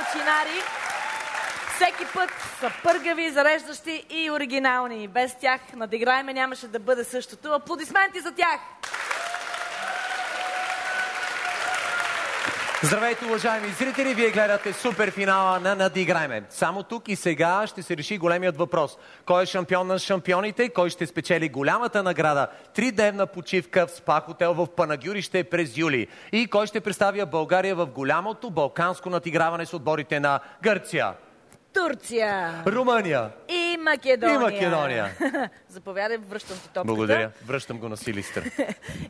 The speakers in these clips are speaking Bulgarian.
начинари. Всеки път са пъргави, зареждащи и оригинални. Без тях надиграеме нямаше да бъде същото. Аплодисменти за тях! Здравейте, уважаеми зрители! Вие гледате суперфинала на Надиграйме. Само тук и сега ще се реши големият въпрос. Кой е шампион на шампионите? Кой ще спечели голямата награда? 3-дневна почивка в спа хотел в Панагюрище през юли. И кой ще представя България в голямото балканско надиграване с отборите на Гърция, Турция, Румъния и Македония. Заповядай, връщам ти топката. Благодаря. Връщам го на Силистър.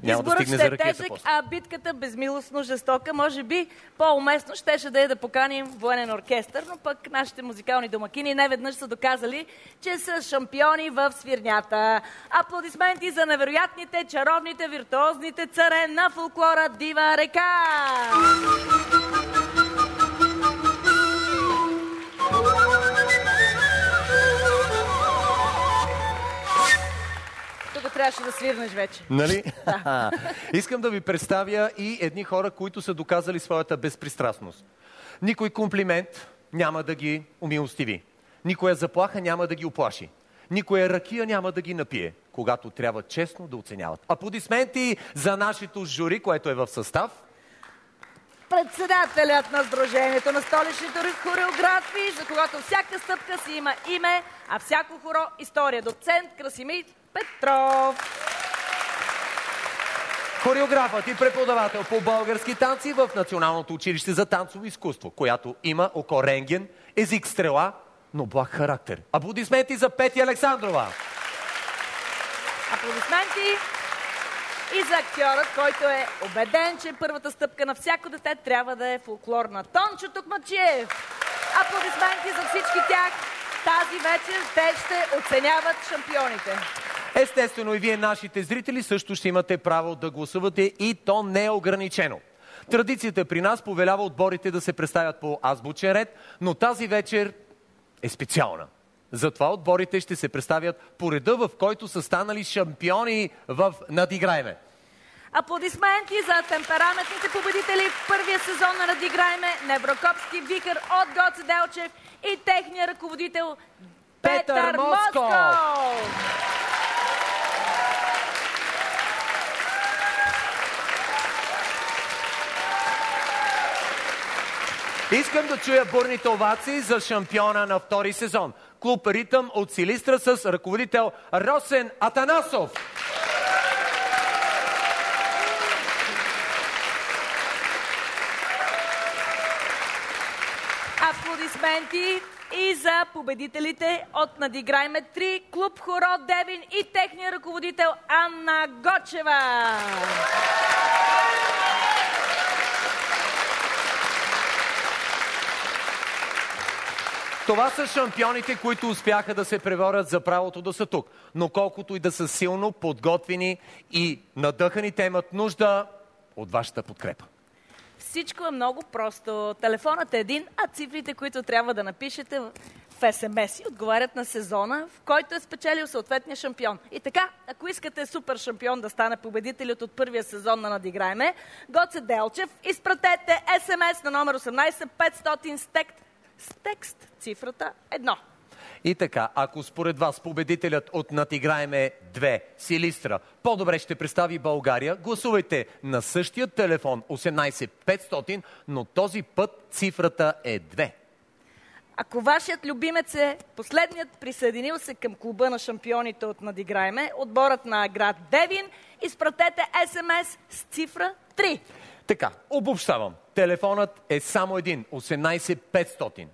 Няма да стигне Изборът за ще е ракета тежък, после. а битката безмилостно жестока. Може би по-уместно щеше да е да поканим военен оркестър, но пък нашите музикални домакини неведнъж са доказали, че са шампиони в свирнята. Аплодисменти за невероятните, чаровните, виртуозните царе на фолклора Дива Река! Тук трябваше да свирнеш вече. Нали? Искам да ви представя и едни хора, които са доказали своята безпристрастност. Никой комплимент няма да ги умилостиви. Никоя заплаха няма да ги оплаши. Никоя ракия няма да ги напие, когато трябва честно да оценяват. Аплодисменти за нашето жури, което е в състав. Председателят на Сдружението на столичните хореографи, за когато всяка стъпка си има име, а всяко хоро история. Доцент Красимир Петров. Хореографът и преподавател по български танци в Националното училище за танцово изкуство, която има око рентген, език стрела, но благ характер. Аплодисменти за Петя Александрова. Аплодисменти и за актьорът, който е убеден, че първата стъпка на всяко дете трябва да е фолклорна. Тончо Токмачиев. Аплодисменти за всички тях. Тази вечер те ще оценяват шампионите. Естествено и вие, нашите зрители, също ще имате право да гласувате и то не е ограничено. Традицията при нас повелява отборите да се представят по азбучен ред, но тази вечер е специална. Затова отборите ще се представят по реда, в който са станали шампиони в Надиграйме. Аплодисменти за темпераментните победители в първия сезон на Надиграйме, Неврокопски викър от Гоце Делчев и техния ръководител Петър Москов. Искам да чуя бурните овации за шампиона на втори сезон. Клуб Ритъм от Силистра с ръководител Росен Атанасов. Аплодисменти и за победителите от Надиграйме 3, клуб Хоро Девин и техния ръководител Анна Гочева. Това са шампионите, които успяха да се преборят за правото да са тук. Но колкото и да са силно подготвени и надъхани, те имат нужда от вашата подкрепа. Всичко е много просто. Телефонът е един, а цифрите, които трябва да напишете в СМС, отговарят на сезона, в който е спечелил съответния шампион. И така, ако искате супер шампион да стане победителят от първия сезон на Надиграйме, Гоце Делчев, изпратете СМС на номер 18500 с текст цифрата 1. И така, ако според вас победителят от Надиграйме 2, Силистра, по-добре ще представи България, гласувайте на същия телефон 18500, но този път цифрата е 2. Ако вашият любимец е последният присъединил се към клуба на шампионите от Надиграйме, отборът на град Девин, изпратете СМС с цифра 3. Така, обобщавам. Телефонът е само един, 18500.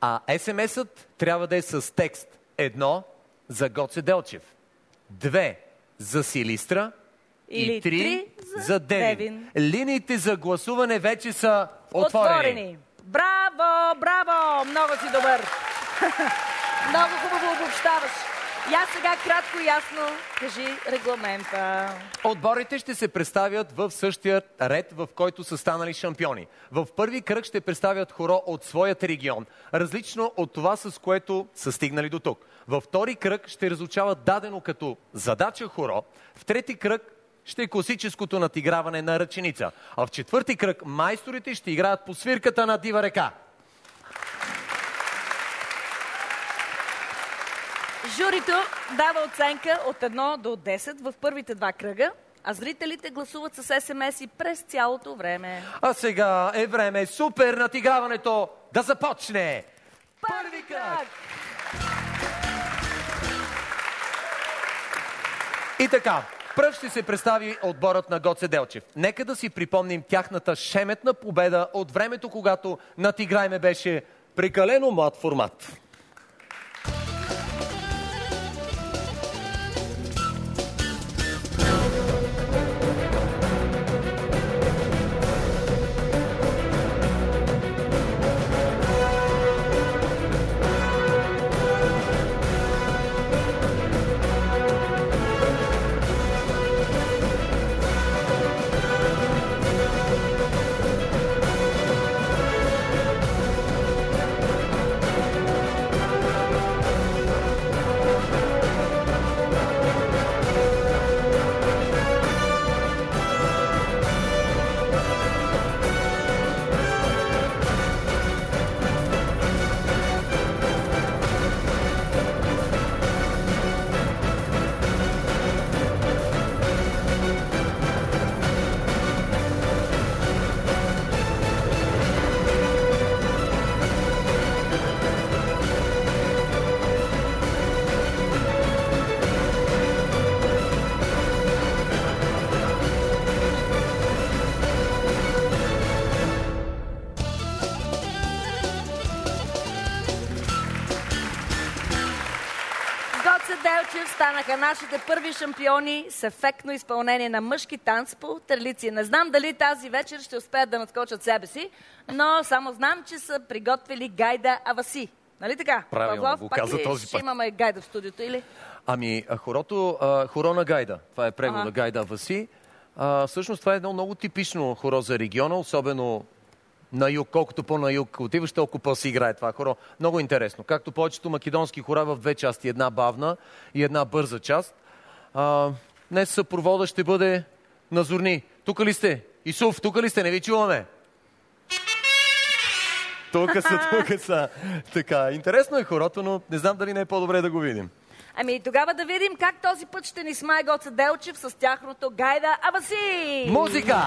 А СМС-ът трябва да е с текст 1 за Гоце Делчев, 2 за Силистра и 3 за Девин. Линиите за гласуване вече са отворени. Браво, браво! Много си добър! Много хубаво обобщаваш. Я сега кратко и ясно кажи регламента. Отборите ще се представят в същия ред, в който са станали шампиони. В първи кръг ще представят хоро от своят регион, различно от това, с което са стигнали до тук. Във втори кръг ще разучават дадено като задача хоро. В трети кръг ще е класическото надиграване на ръченица. А в четвърти кръг майсторите ще играят по свирката на Дива Река. Журито дава оценка от 1 до 10 в първите 2 кръга, а зрителите гласуват с СМС-и през цялото време. А сега е време супер надиграването да започне! Първи кръг! И така, пръв ще се представи отборът на Гоце Делчев. Нека да си припомним тяхната шеметна победа от времето, когато Надиграйме беше прекалено млад формат. Гоце Делчев станаха нашите първи шампиони с ефектно изпълнение на мъжки танц по терлици. Не знам дали тази вечер ще успеят да надскочат себе си, но само знам, че са приготвили Гайда Аваси. Нали така? Правилно, Павлов, го пак каза ли този ще път. имаме Гайда в студиото или? Ами, хоро на Гайда. Това е превод на Гайда Аваси. Всъщност това е едно много типично хоро за региона, особено на юг. Колкото по-на юг отиваш, толкова по-си играе това хоро. Много интересно. Както повечето македонски хора в 2 части. Една бавна и една бърза част. Днес съпровода ще бъде Назорни. Тук ли сте? Исуф, тук ли сте? Не ви чуваме. Тук са. Така, интересно е хорото, но не знам дали не е по-добре да го видим. Ами тогава да видим как този път ще ни смае Гоце Делчев с тяхното Гайда Аваси! Музика!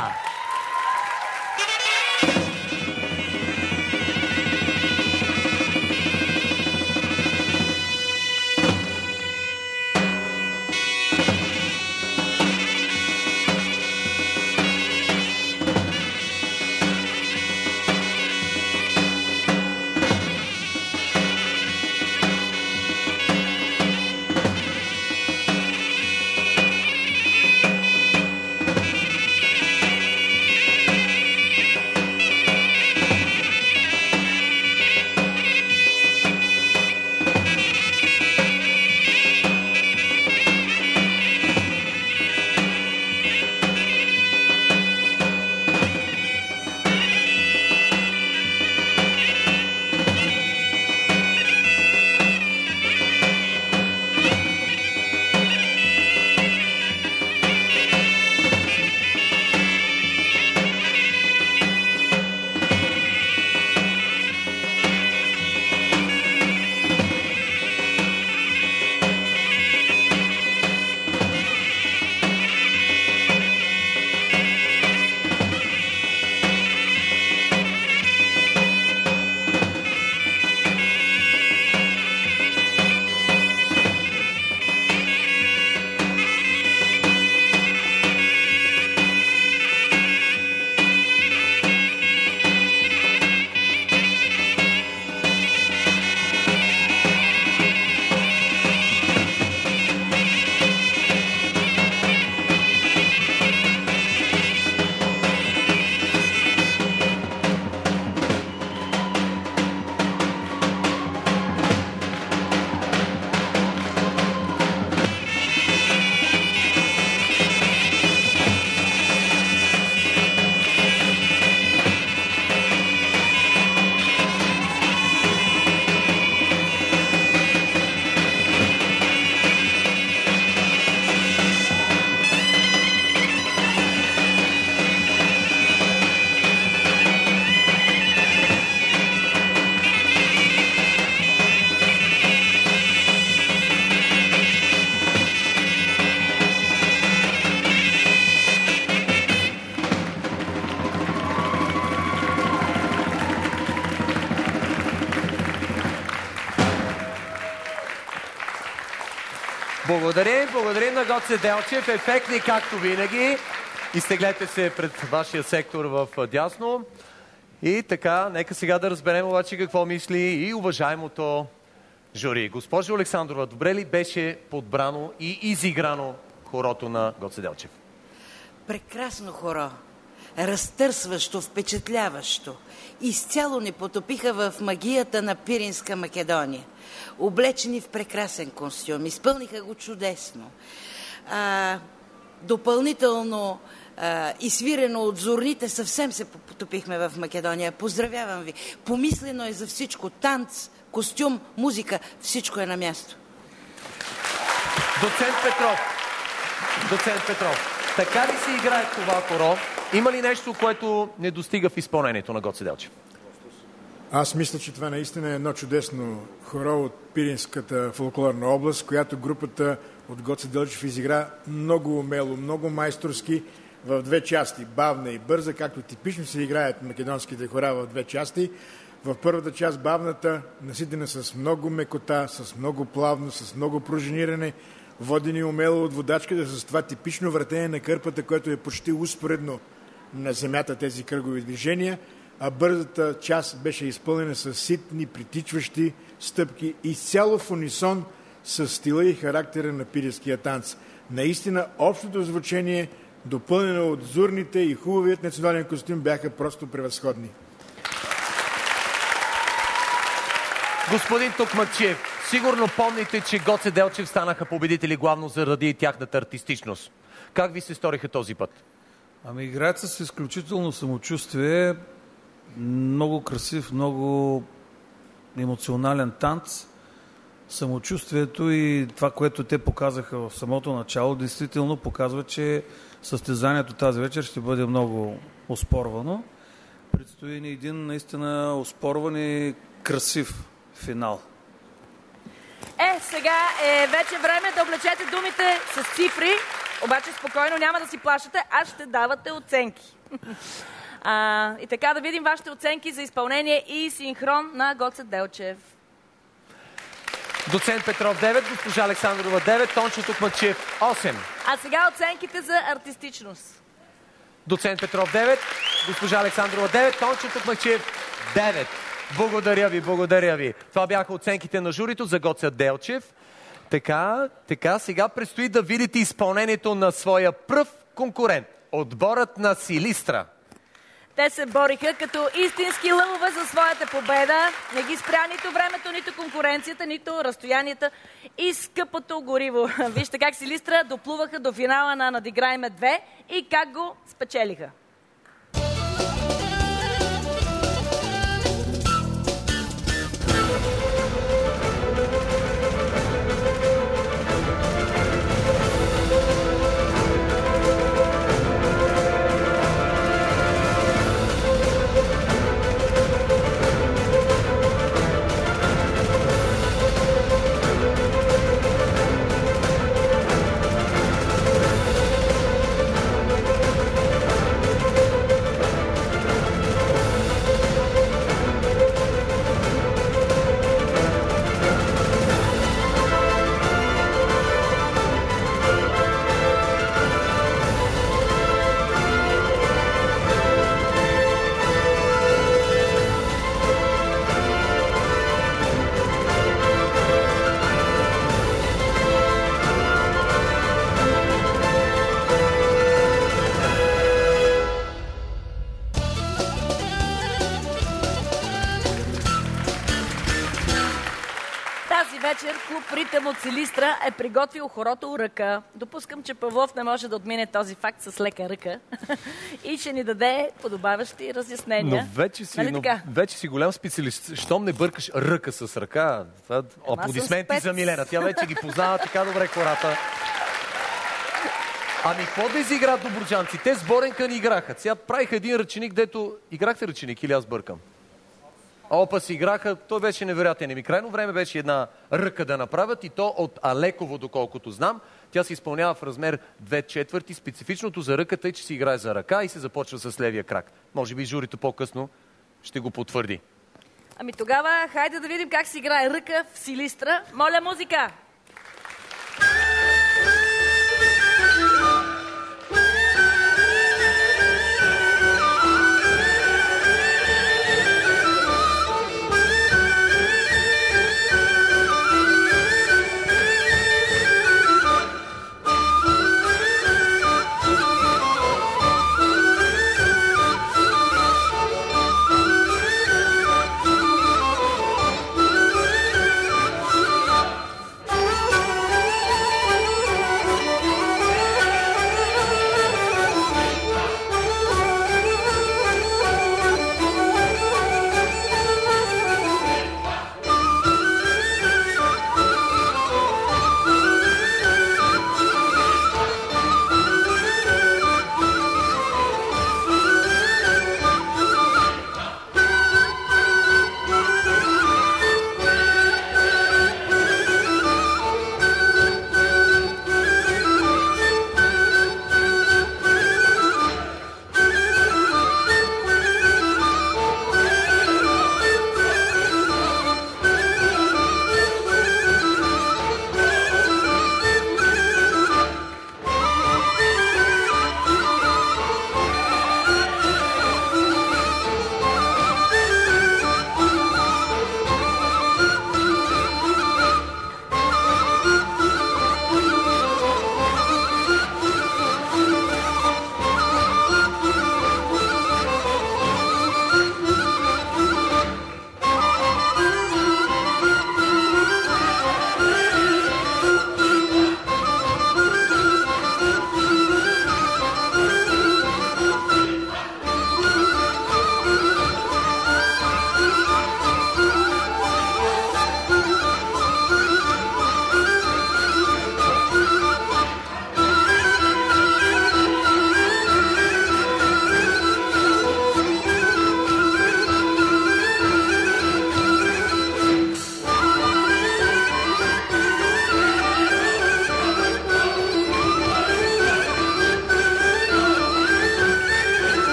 Благодарим на Гоце Делчев. Ефектни, както винаги. Изтеглете се пред вашия сектор в дясно. И така, нека сега да разберем обаче какво мисли и уважаемото жури. Госпожо Александрова, добре ли беше подбрано и изиграно хорото на Гоце Делчев? Прекрасно хоро. Разтърсващо, впечатляващо. Изцяло ни потопиха в магията на Пиринска Македония. Облечени в прекрасен костюм. Изпълниха го чудесно. Допълнително изсвирено от зорните, съвсем се потопихме в Македония. Поздравявам ви. Помислено е за всичко. Танц, костюм, музика. Всичко е на място. Доцент Петров, така ли се играе това хоро? Има ли нещо, което не достига в изпълнението на Гоце Делчев? Аз мисля, че това наистина е едно чудесно хоро от Пиринската фолклорна област, която групата от Гоце Делчев изигра много умело, много майсторски в две части. Бавна и бърза, както типично се играят македонските хора в две части. В първата част бавната, наситена с много мекота, с много плавно, с много пружиниране, водени умело от водачката с това типично въртене на кърпата, което е почти успоредно на земята тези кръгови движения, а бързата част беше изпълнена с ситни, притичващи стъпки, изцяло в унисон с стила и характера на пиринския танц. Наистина, общото звучение, допълнено от зорните и хубавият национален костюм, бяха просто превъзходни. Господин Токмакчиев, сигурно помните, че Гоце Делчев станаха победители главно заради тяхната артистичност. Как ви се сториха този път? Ами играят с изключително самочувствие, много красив, много емоционален танц. Самочувствието и това, което те показаха в самото начало, действително показва, че състезанието тази вечер ще бъде много оспорвано. Предстои ни един наистина оспорван и красив финал. Сега е вече време да облечете думите с цифри, обаче спокойно, няма да си плашете, а ще давате оценки. И така да видим вашите оценки за изпълнение и синхрон на Гоце Делчев. Доцент Петров 9, госпожа Александрова 9, Тончо Токмакчиев 8. А сега оценките за артистичност. Доцент Петров 9, госпожа Александрова 9, Тончо Токмакчиев 9. Благодаря ви. Това бяха оценките на журито за Гоце Делчев. Така, сега предстои да видите изпълнението на своя пръв конкурент. Отборът на Силистра. Те се бориха като истински лъвове за своята победа. Не ги спря нито времето, нито конкуренцията, нито разстоянията и скъпото гориво. Вижте как Силистра доплуваха до финала на Надиграйме 2 и как го спечелиха. вечер клуб Ритъм от Силистра е приготвил хорото Ръка. Допускам, че Павлов не може да отмине този факт с лека ръка и ще ни даде подобаващи разяснения. Но вече си голям специалист. Щом не бъркаш ръка с ръка, това аплодисменти за Милена. Тя вече ги познава така добре хората. Ами, какво да изиграят добруджанци? Те сборенка ни играха. Сега правиха един ръченик, дето... Играхте ръченик или аз бъркам? Опа си играха, той беше невероятен. Еми, крайно време беше една ръка да направят и то от Алеково, доколкото знам. Тя се изпълнява в размер 2/4. Специфичното за ръката е, че се играе за ръка и се започва с левия крак. Може би журито по-късно ще го потвърди. Ами тогава, хайде да видим как се играе ръка в Силистра. Моля, музика!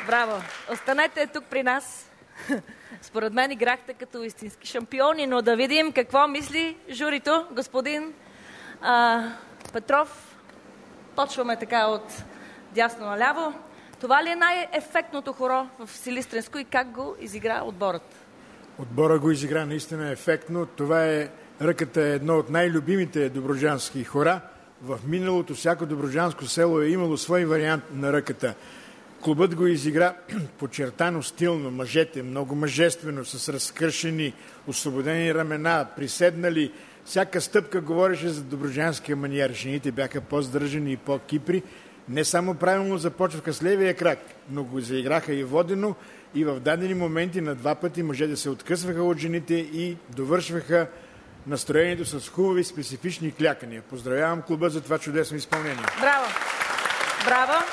Браво! Останете тук при нас. Според мен играхте като истински шампиони, но да видим какво мисли журито. Господин Петров, почваме така от дясно наляво. Това ли е най-ефектното хоро в Силистренско и как го изигра отборът? Отбора го изигра наистина ефектно. Това е Ръката е едно от най-любимите добруджански хора. В миналото всяко добруджанско село е имало свой вариант на Ръката. Клубът го изигра подчертано стилно, мъжете, много мъжествено, с разкършени, освободени ramена, приседнали. Всяка стъпка говореше за добруджанския маниер. Жените бяха по-здържани и по-кипри. Не само правилно започваха с левия крак, но го заиграха и водено, и в дадени моменти на два пъти мъжете се откъсваха от жените и довършваха настроението с хубави специфични клякания. Поздравявам клуба за това чудесно изпълнение. Браво! Браво!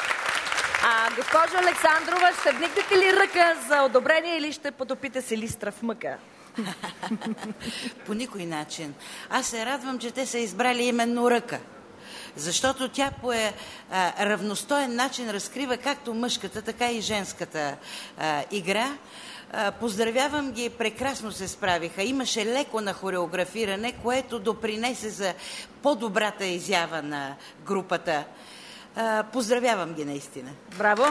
Госпожо Александрова, ще вникнете ли ръка за одобрение или ще потопите Силистра в мъка? По никой начин. Аз се радвам, че те са избрали именно Ръка. Защото тя по равностоен начин разкрива както мъжката, така и женската игра. Поздравявам ги, прекрасно се справиха. Имаше леко на хореографиране, което допринесе за по-добрата изява на групата. Поздравявам ги наистина. Браво!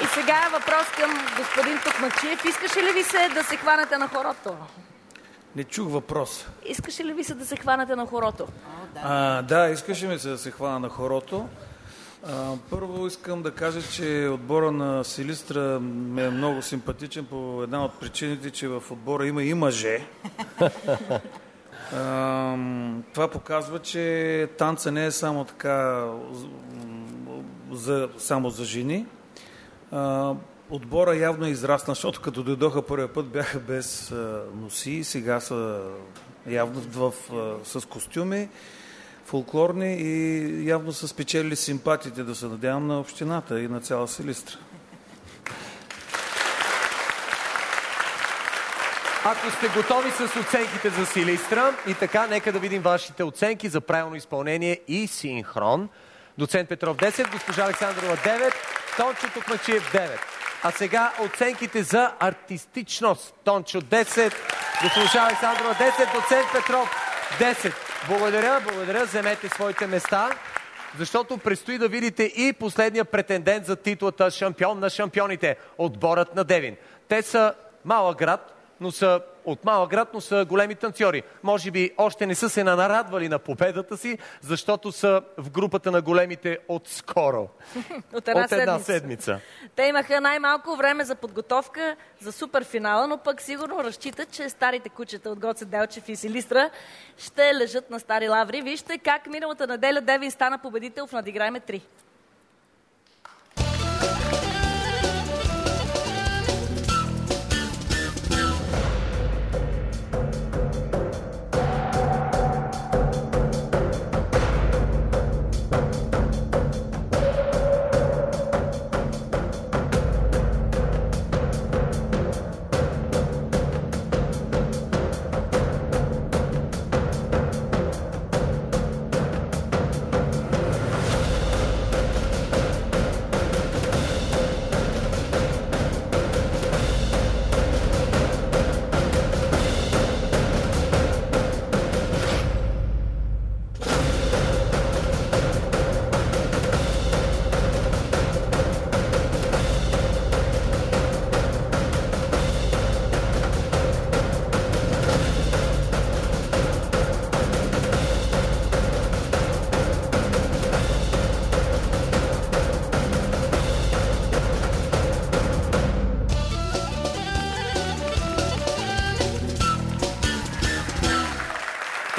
И сега въпрос към господин Токмачиев. Искаше ли ви се да се хванете на хорото? Не чух въпрос. Искаше ли ви се да се хванете на хорото? Да, искаше ми се да се хвана на хорото. Първо искам да кажа, че отбора на Силистра ми е много симпатичен по една от причините, че в отбора има и мъже. Това показва, че танца не е само така само за жени. Отбора явно е израсна, защото като дойдоха първия път бяха без носи, сега са явно с костюми фолклорни и явно са спечелили симпатиите, да се надявам, на общината и на цяла Силистра. Ако сте готови с оценките за Силистра, и така, нека да видим вашите оценки за правилно изпълнение и синхрон. Доцент Петров 10, госпожа Александрова 9, Тончо Токмачиев 9. А сега оценките за артистичност. Тончо 10, госпожа Александрова 10, доцент Петров 10. Благодаря. Вземете своите места, защото предстои да видите и последния претендент за титлата шампион на шампионите. Отборът на Девин. Те са малък град, но са големи танцори. Може би още не са се нарадвали на победата си, защото са в групата на големите отскоро. От една седмица. Те имаха най-малко време за подготовка за суперфинала, но пък сигурно разчитат, че старите кучета от Гоце Делчев и Силистра ще лежат на стари лаври. Вижте как миналата неделя Девин стана победител в Надиграйме 3.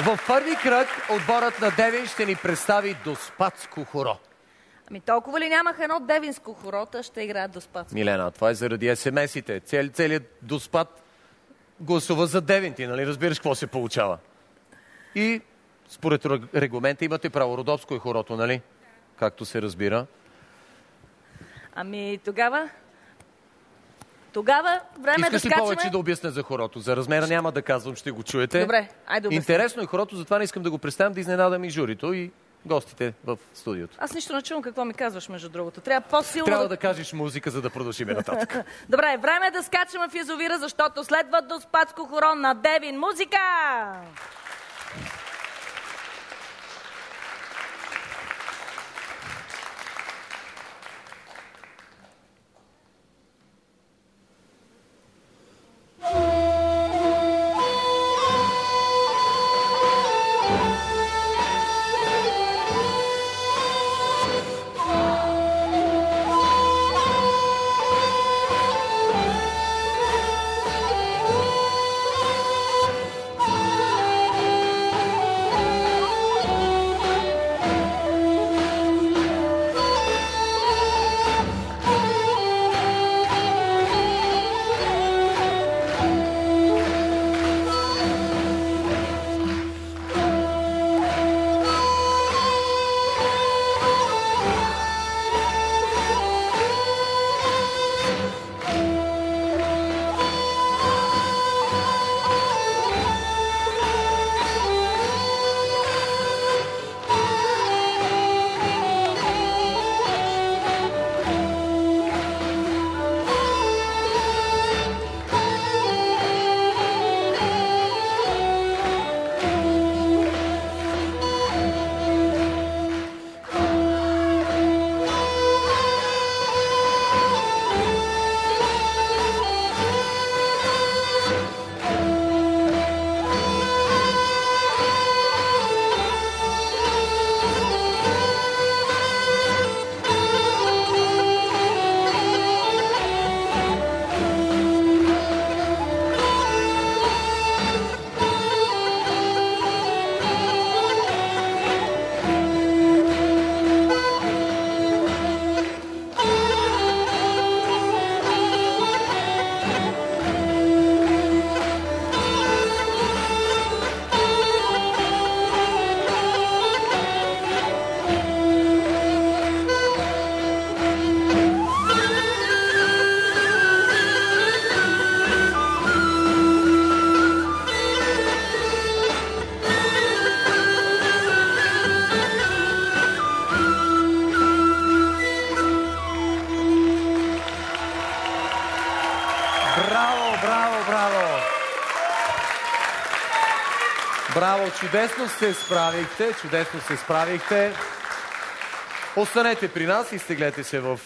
В първи кръг отборът на Девин ще ни представи Доспатско хоро. Ами толкова ли нямах едно девинско хоро, та ще играят Доспатско? Милена, това е заради СМС-ите. Целият Доспат гласува за Девин. Ти, нали разбираш какво се получава? И според регламента имате право. Родопско е хорото, нали? Както се разбира. Ами тогава време искаш да ли повече да обясня за хорото? За размера няма да казвам, ще го чуете. Добре, айде обясня. Интересно е хорото, затова не искам да го представям, да изненадам и журито. И гостите в студиото. Аз нищо не чувам какво ми казваш, между другото. Трябва по-силно Трябва да кажеш музика, за да продължим нататък. Добре, време е да скачаме в язовира, защото следва Доспатско хоро на Девин. Музика! Браво, чудесно се справихте. Останете при нас, изтеглете се в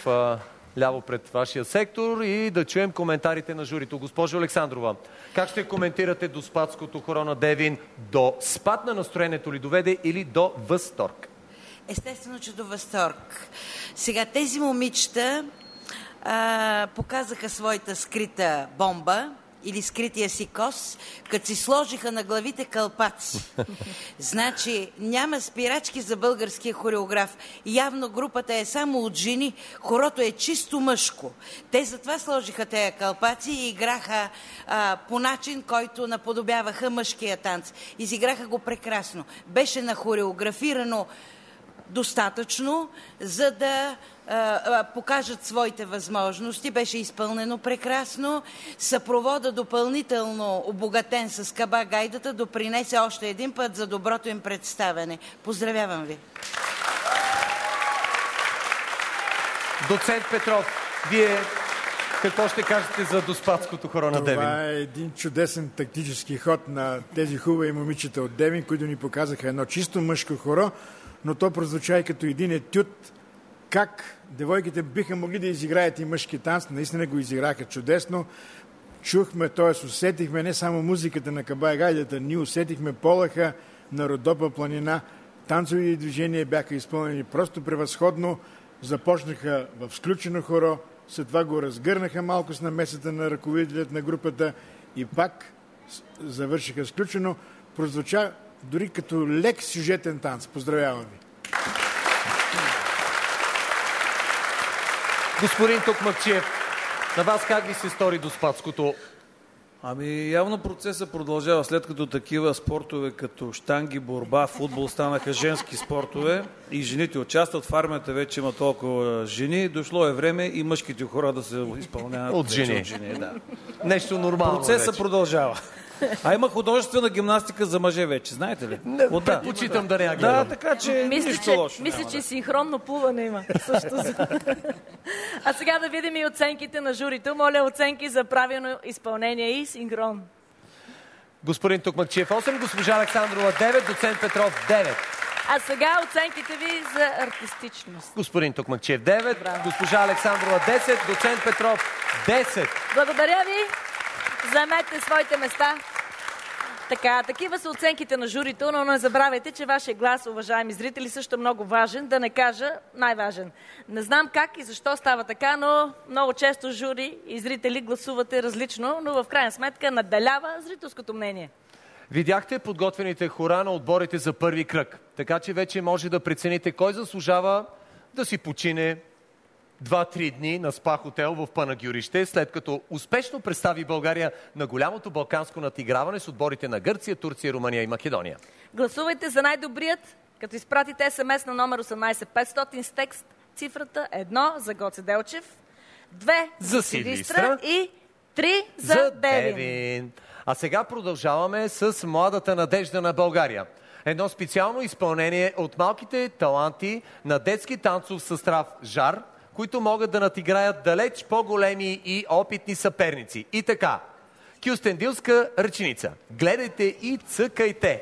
ляво пред вашия сектор и да чуем коментарите на журито. Госпожо Александрова, как ще коментирате Доспатското хоро на Девин? До спад на настроението ли доведе или до възторг? Естествено, че до възторг. Сега тези момичета показаха своята скрита бомба или скрития си кос, като си сложиха на главите кълпаци. Значи няма спирачки за българския хореограф. Явно групата е само от жени, хорото е чисто мъжко. Те затова сложиха тези кълпаци и играха по начин, който наподобяваха мъжкия танц. Изиграха го прекрасно. Беше нахореографирано достатъчно, за да покажат своите възможности. Беше изпълнено прекрасно. Съпровода допълнително обогатен с Каба гайдата допринесе още един път за доброто им представяне. Поздравявам ви! Доцент Петров, вие какво ще кажете за Доспатското хоро на Девин? Това е един чудесен тактически ход на тези хубави момичета от Девин, които ни показаха едно чисто мъжко хоро, но то прозвуча и като един етюд как девойките биха могли да изиграят и мъжки танц. Наистина го изиграха чудесно. Чухме, т.е. усетихме не само музиката на Каба гайдата, ние усетихме полъха на Родопа планина. Танцови движения бяха изпълнени просто превъзходно. Започнаха в сключено хоро, след това го разгърнаха малко с намесата на ръководителят на групата и пак завършиха сключено. Прозвуча дори като лек сюжетен танц. Поздравявам ви! Господин Токмакчиев, на вас как ви се стори Доспатското? Ами явно процесът продължава, след като такива спортове като щанги, борба, футбол станаха женски спортове и жените участват. В армията вече има толкова жени. Дошло е време и мъжките хора да се изпълняват от жени. Да. Нещо нормално. Процесът продължава. А има художествена гимнастика за мъже вече, знаете ли? Предпочитам да не я гледам. Да, така че нищо лошо. Мисля, че синхронно плуване има също. А сега да видим и оценките на журито. Моля, оценки за правилно изпълнение и синхрон. Господин Токмакчиев 8, госпожа Александрова 9, доцент Петров 9. А сега оценките ви за артистичност. Господин Токмакчиев 9, Браво. госпожа Александрова 10, доцент Петров 10. Благодаря ви. Заемете своите места. Така, такива са оценките на журито, но не забравяйте, че вашия глас, уважаеми зрители, също е много важен, да не кажа най-важен. Не знам как и защо става така, но много често жури и зрители гласувате различно, но в крайна сметка надделява зрителското мнение. Видяхте подготвените хора на отборите за първи кръг, така че вече може да прецените кой заслужава да си почине 2-3 дни на СПА хотел в Панагюрище, след като успешно представи България на голямото балканско надиграване с отборите на Гърция, Турция, Румъния и Македония. Гласувайте за най-добрият, като изпратите СМС на номер 18500 с текст цифрата 1 за Гоце Делчев, 2 за Силистра и 3 за Девин. А сега продължаваме с младата надежда на България. Едно специално изпълнение от малките таланти на детски танцов състав «Жар», които могат да надиграят далеч по-големи и опитни съперници. И така, кюстендилска ръченица. Гледайте и цъкайте!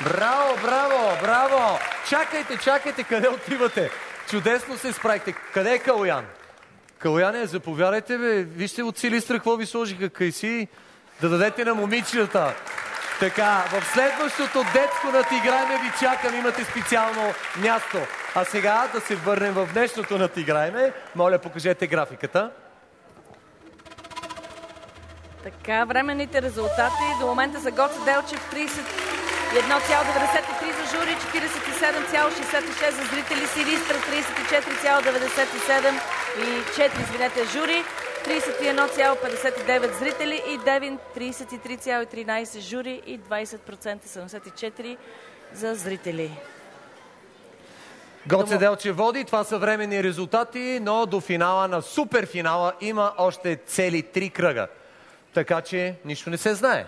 Браво, браво, браво! Чакайте, къде отивате? Чудесно се справихте. Къде е Калоян? Калояне, заповядайте, бе. Вижте от Силистра какво ви сложиха кайси. Да дадете на момичета. Така, в следващото детско надиграйме ви чакам. Имате специално място. А сега да се върнем в днешното надиграйме. Моля, покажете графиката. Така, временните резултати до момента за Гоце Делчев 31,93 за жури, 47,66 за зрители, Силистра 34,97 и 4, жури. 31,59 зрители и Девин 33,13 жури и 20% 74 за зрители. Гоце Делче води, това са временни резултати, но до финала на суперфинала има още цели 3 кръга. Така че нищо не се знае.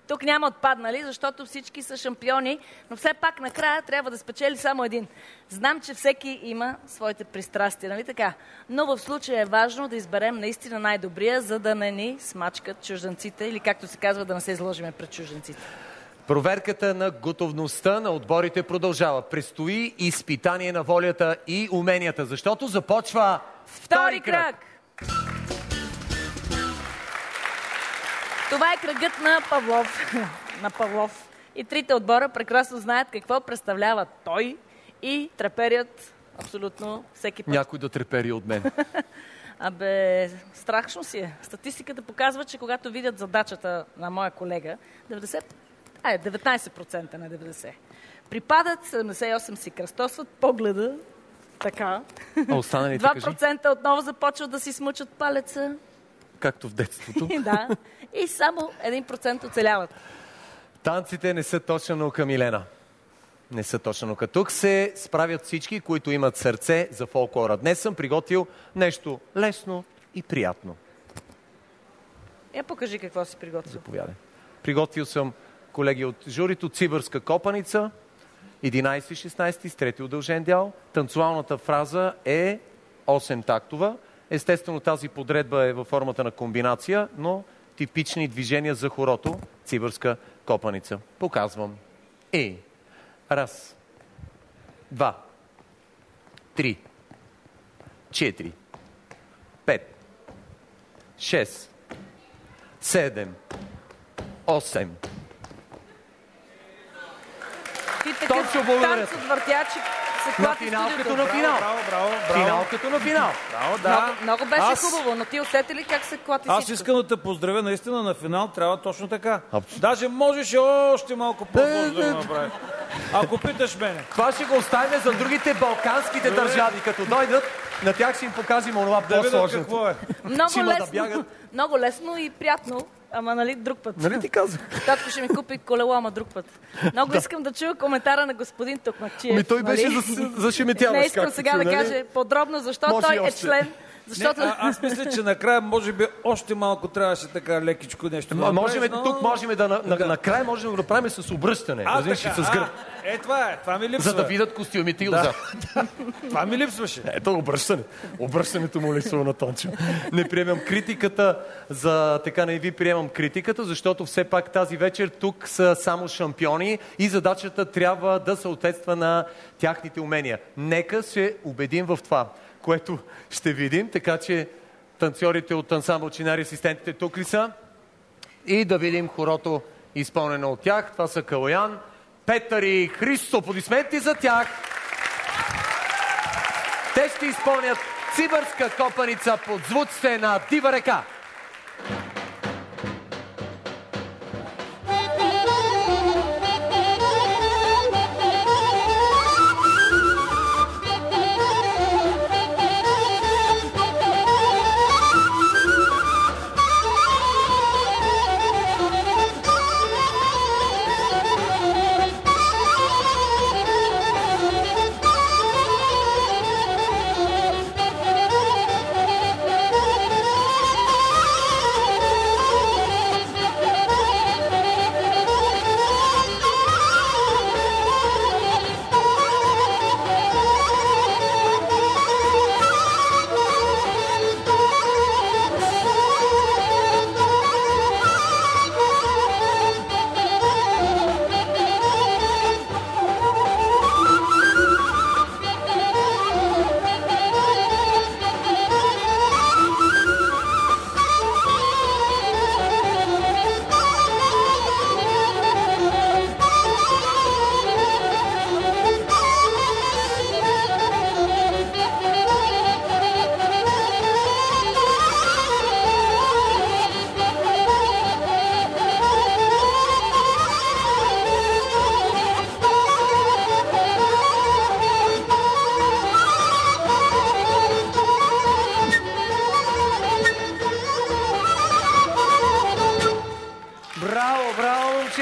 Тук няма отпаднали, защото всички са шампиони, но все пак накрая трябва да спечели само един. Знам, че всеки има своите пристрастия, нали така? Но в случая е важно да изберем наистина най-добрия, за да не ни смачкат чужденците или както се казва, да не се изложиме пред чужденците. Проверката на готовността на отборите продължава. Предстои изпитание на волята и уменията, защото започва втори кръг. Това е кръгът на Павлов. на Павлов. И трите отбора прекрасно знаят какво представлява той и треперят абсолютно всеки път. Някой да трепери от мен. Абе, страшно си е. Статистиката показва, че когато видят задачата на моя колега, 19% на 90%. Припадат, 78% си кръстосват, погледа, така. А останалите 2% отново започват да си смучат палеца. Както в детството. Да. И само 1% оцеляват. Танците не са точна наука, Милена. Не са точна наука. Тук се справят всички, които имат сърце за фолклора. Днес съм приготвил нещо лесно и приятно. Покажи какво си приготвил. Заповядай. Приготвил съм, колеги от журито, цибърска копаница, 11-16 с трети удължен дял. Танцуалната фраза е 8 тактова. Естествено, тази подредба е във формата на комбинация, но типични движения за хорото, цибърска копаница. Показвам. И 1, 2, 3, 4, 5, 6, 7, 8. Ти такъв танц от въртячи се На клати финал студиото. като на финал. Браво. Финал като на финал. Браво, да. Много беше хубаво, но ти усети ли как се клати Аз всичко? искам да те поздравя, наистина на финал трябва точно така. Даже можеше още малко по-бързо да го направиш. Ако питаш мене. Това ще го оставим за другите балканските държави. Като дойдат, на тях ще им покажем онова Да видят по-сложно. какво е. Много лесно и приятно, ама нали друг път. Нали ти казах? Татко ще ми купи колело, ама друг път. Много искам да чуя коментара на господин Токмакчиев. Ами той беше за шеметяваш. Не искам сега да каже подробно защо той е член. Защото... Аз мисля, че накрая може би още малко трябваше така лекичко нещо. Тук можем накрая можем да го направим с обръщане. С гръб. Това е. Това ми липсва. За да видят костюмите и отзад. Това ми липсваше. Ето обръщане. Обръщането му липсва на Тончо. Не приемам критиката, не ви приемам критиката, защото все пак тази вечер тук са само шампиони и задачата трябва да съответства на тяхните умения. Нека се убедим в това, което ще видим, така че танцорите от ансамбъл Чинари, асистентите тук ли са? И да видим хорото изпълнено от тях. Това са Калоян, Петър и Христо. Аплодисменти за тях. Те ще изпълнят цибърска копаница под звуците на Дива река.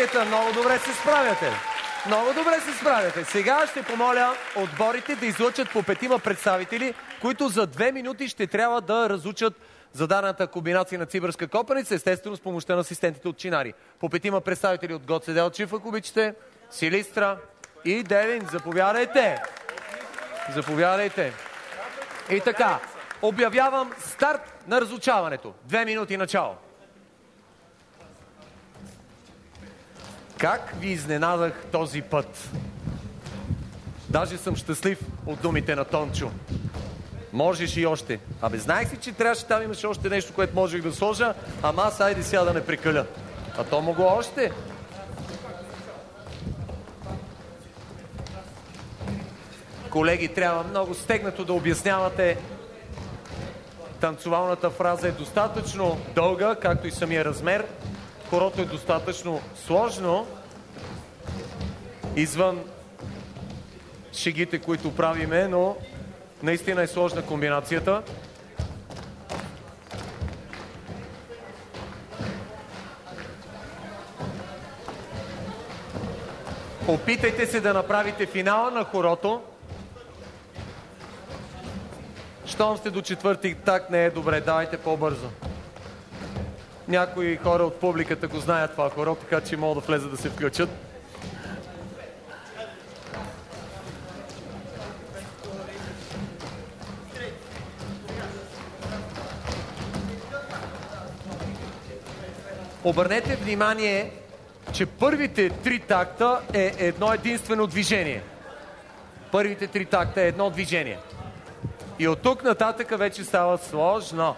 момчета, много добре се справяте. Много добре се справяте. Сега ще помоля отборите да излъчат по 5 представители, които за 2 минути ще трябва да разучат зададената комбинация на цибърска копаница, естествено с помощта на асистентите от Чинари. По 5 представители от Гоце Делчев, ако обичате, Силистра и Девин. Заповядайте! Заповядайте! И така, обявявам старт на разучаването. 2 минути начало. Как ви изненадах този път? Даже съм щастлив от думите на Тончо. Можеш и още. Абе, знаех си, че трябваше там имаше още нещо, което можех да сложа, ама аз айде сега да не прекаля. А то могло още. Колеги, трябва много стегнато да обяснявате. Танцовалната фраза е достатъчно дълга, както и самия размер. Хорото е достатъчно сложно. Извън шегите, които правиме, но наистина е сложна комбинацията. Опитайте се да направите финала на хорото. Щом сте до 4-ти так, не е добре. Давайте по-бързо. Някои хора от публиката го знаят това хоро, така че могат да влезат да се включат. Обърнете внимание, че първите 3 такта е едно единствено движение. Първите 3 такта е едно движение. И от тук нататък вече става сложно.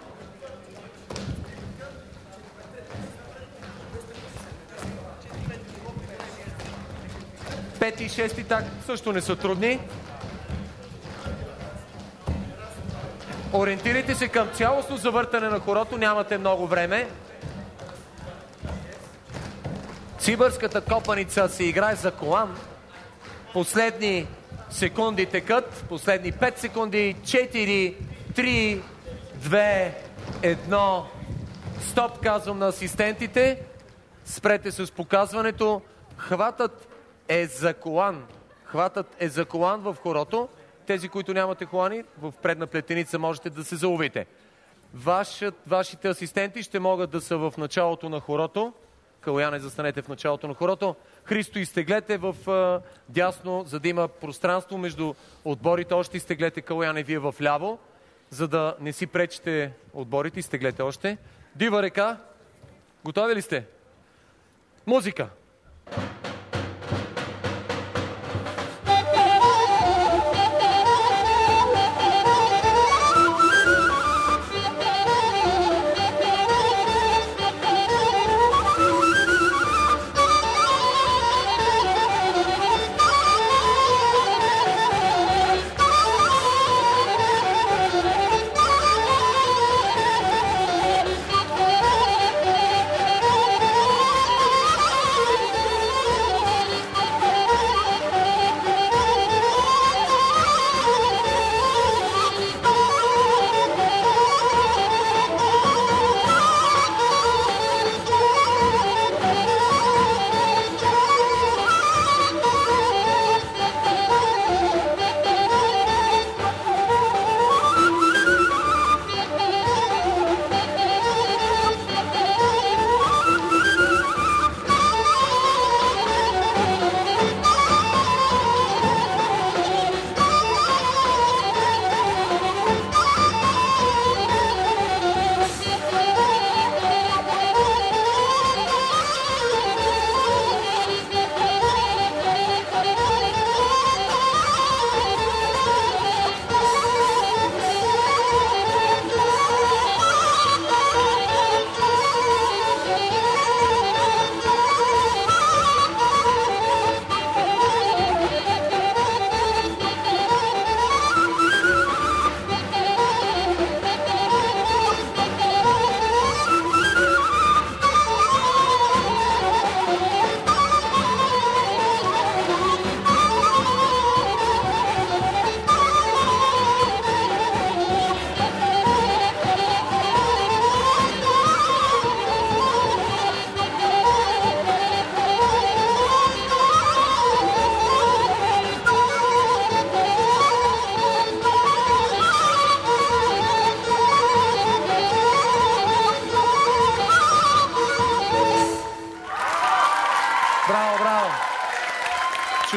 Пети и 6-ти такт също не са трудни. Ориентирайте се към цялостно завъртане на хорото, нямате много време. Цибърската копаница се играе за колан. Последни секунди текат. Последни 5 секунди. 4, 3, 2, 1. Стоп, казвам на асистентите. Спрете с показването. Хватът е за колан. Хватът е за колан в хорото. Тези, които нямате колани, в предна плетеница можете да се заловите. Вашите асистенти ще могат да са в началото на хорото. Калояне, застанете в началото на хорото. Христо, изтеглете в дясно, за да има пространство между отборите. Още изтеглете, Калояне, вие в ляво, за да не си пречите отборите. Изтеглете още. Дива река. Готови ли сте? Музика!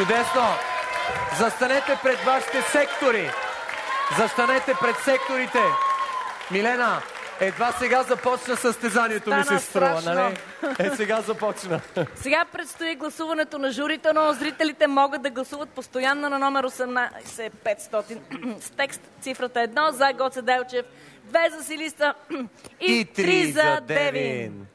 Чудесно! Застанете пред вашите сектори. Застанете пред секторите. Милена, едва сега започна състезанието, ми се струва, нали? Сега започна. Сега предстои гласуването на журито, но зрителите могат да гласуват постоянно на номер 18500 с текст цифрата 1 за Гоце Делчев, 2 за Силистра и 3 за Девин.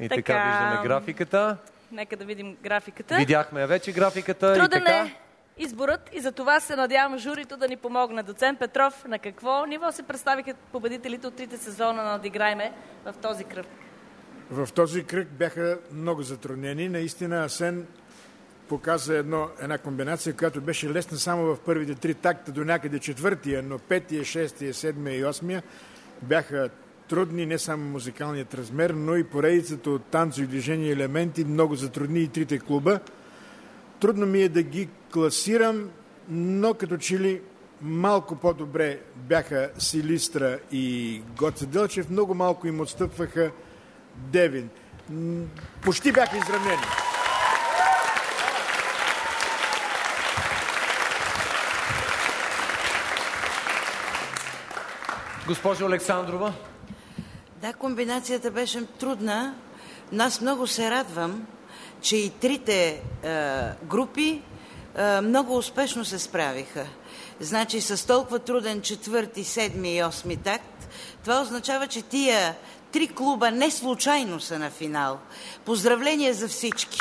И така виждаме графиката. Нека да видим графиката. Видяхме вече графиката. Труден и така. е изборът и за това се надявам журито да ни помогне. Доцент Петров, на какво ниво се представиха победителите от 3 сезона на Надиграйме в този кръг? В този кръг бяха много затруднени. Наистина Асен показа една комбинация, която беше лесна само в първите 3 такта до някъде четвъртия, но 5-тия, 6-тия, 7-я и 8-я бяха трудни, не само музикалният размер, но и поредицата от танцови движения елементи много затрудни и трите клуба. Трудно ми е да ги класирам, но като че ли малко по-добре бяха Силистра и Гоце Делчев, много малко им отстъпваха Девин. Почти бяха изравнени. Госпожо Александрова. Да, комбинацията беше трудна, но аз много се радвам, че и трите групи много успешно се справиха. Значи с толкова труден 4, 7 и 8 такт, това означава, че тия 3 клуба не случайно са на финал. Поздравления за всички!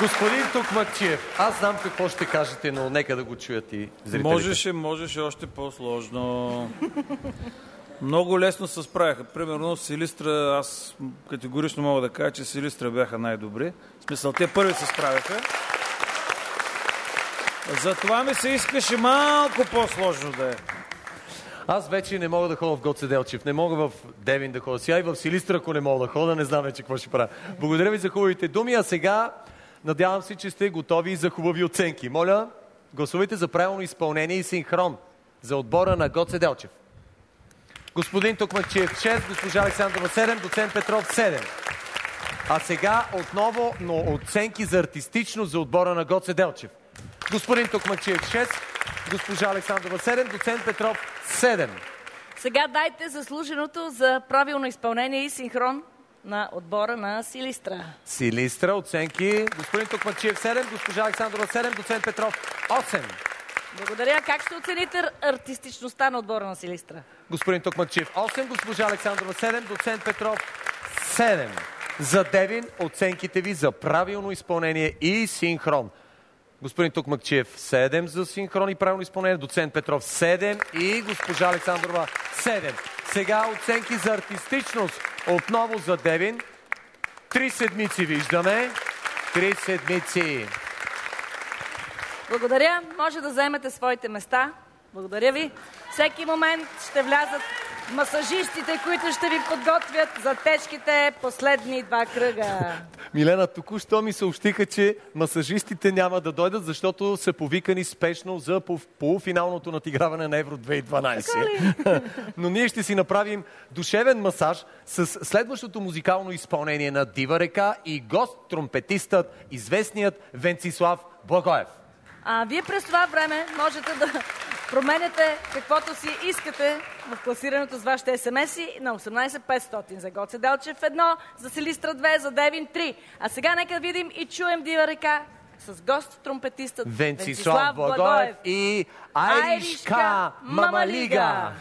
Господин Токмакчиев, аз знам какво ще кажете, но нека да го чуят и зрителите. Можеше още по-сложно. Много лесно се справяха. Примерно Силистра, аз категорично мога да кажа, че Силистра бяха най-добри. В смисъл, те първи се справяха. Затова ми се искаше малко по-сложно да е. Аз вече не мога да ходя в Гоце Делчев, не мога в Девин да ходя. Сега и в Силистра, ако не мога да ходя, не знам вече какво ще правя. Благодаря ви за хубавите думи, а сега надявам се, че сте готови за хубави оценки. Моля, гласувайте за правилно изпълнение и синхрон за отбора на Гоце Делчев. Господин Токмакчиев 6, госпожа Александрова 7, доцент Петров 7. А сега отново, но оценки за артистичност за отбора на Гоце Делчев. Господин Токмакчиев 6, госпожа Александрова 7, доцент Петров 7. Сега дайте заслуженото за правилно изпълнение и синхрон на отбора на Силистра. Силистра, оценки. Господин Токмакчиев 7, госпожа Александрова 7, доцент Петров 8. Благодаря. Как ще оцените артистичността на отбора на Силистра? Господин Токмакчиев 8, госпожа Александрова 7, доцент Петров 7. За Девин оценките ви за правилно изпълнение и синхрон. Господин Токмакчиев 7 за синхрон и правилно изпълнение, доцент Петров 7 и госпожа Александрова 7. Сега оценки за артистичност отново за Девин. 3 седмици виждаме. 3 седмици. Благодаря. Може да заемете своите места. Благодаря ви. Всеки момент ще влязат масажистите, които ще ви подготвят за тежките последни 2 кръга. Милена, току-що ми съобщиха, че масажистите няма да дойдат, защото са повикани спешно за полуфиналното надиграване на Евро 2012. Но ние ще си направим душевен масаж с следващото музикално изпълнение на Дива река и гост-тромпетистът, известният Венцислав Благоев. А вие през това време можете да променяте каквото си искате в класирането с вашите смс-и на 18500 за Гоце Делчев 1, за Силистра 2, за Девин 3. А сега нека видим и чуем Дива река с гост-тромпетистът Венцислав Благоев и Айришка Мамалига.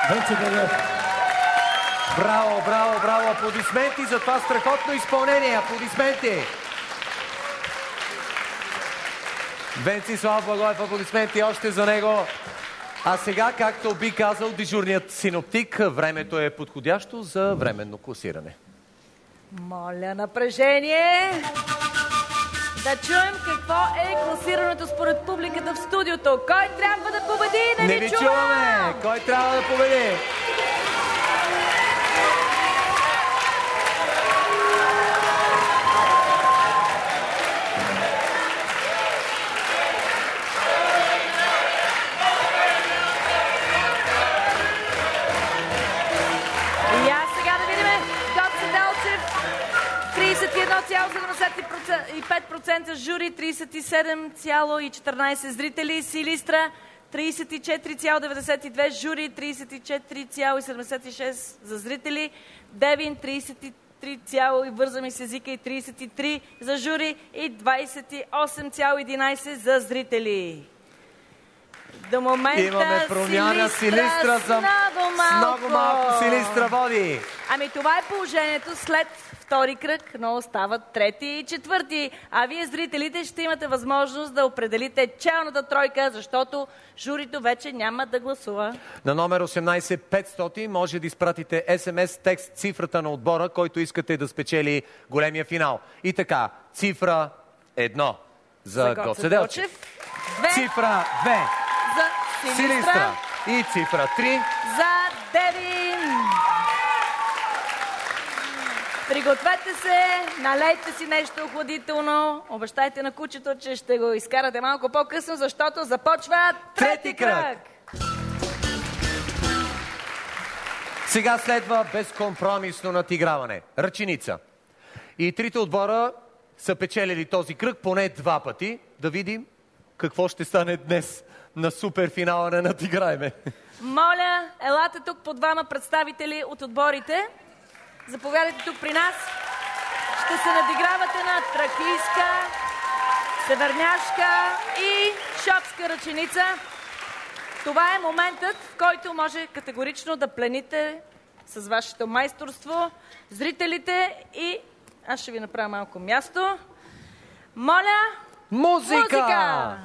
Венци Белев. Браво, браво, браво! Аплодисменти за това страхотно изпълнение! Аплодисменти! Венцислав Благоев, аплодисменти още за него. А сега, както би казал дежурният синоптик, времето е подходящо за временно класиране. Моля, напрежение! Да чуем какво е класирането според публиката в студиото. Кой трябва да победи? Не ви чуваме! Кой трябва да победи? И аз сега да видим. Гоце Делчев, 31,75% жури, 37,14% зрители. Силистра, 34,92% жури, 34,76% за зрители. Девин, 33, вързаме с езика, и 33 за жури и 28,11% за зрители. До момента имаме промяна. Силистра с много малко. Силистра води. Ами това е положението след втори кръг, но остават трети и четвърти. А вие, зрителите, ще имате възможност да определите челната тройка, защото журито вече няма да гласува. На номер 18500 може да изпратите СМС текст цифрата на отбора, който искате да спечели големия финал. И така, цифра 1 за Гоце Делчев. Цифра 2 за Силистра. И цифра 3 за Девин. Пригответе се, налейте си нещо охладително, обещайте на кучето, че ще го изкарате малко по-късно, защото започва трети кръг. Сега следва безкомпромисно надиграване. Ръченица. И трите отбора са печелили този кръг поне 2 пъти. Да видим какво ще стане днес на суперфинала на Надиграйме. Моля, елате тук по 2 представители от отборите. Заповядайте тук при нас. Ще се надигравате на тракийска, северняшка и шопска ръченица. Това е моментът, в който може категорично да плените с вашето майсторство зрителите, и аз ще ви направя малко място. Моля, музика!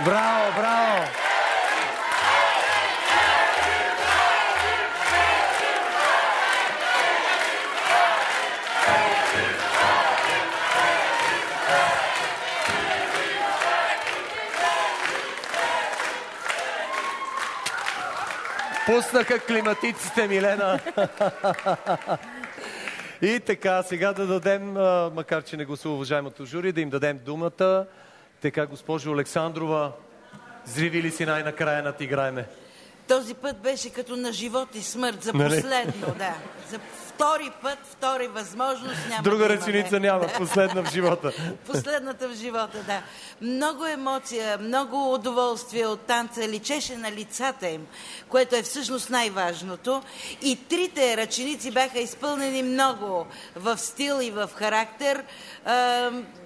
Браво, браво! Пуснаха климатиците, Милена. И така, сега да дадем, макар че не гласува уважаемото жури, да им дадем думата. Така, госпожо Александрова, зриви ли си най-накрая надиграеме? Този път беше като на живот и смърт, за последно, да. За втори път, втори възможност няма. Друга ръченица няма, последна в живота. Последната в живота, да. Много емоция, много удоволствие от танца личеше на лицата им, което е всъщност най-важното. И трите ръченици бяха изпълнени много в стил и в характер.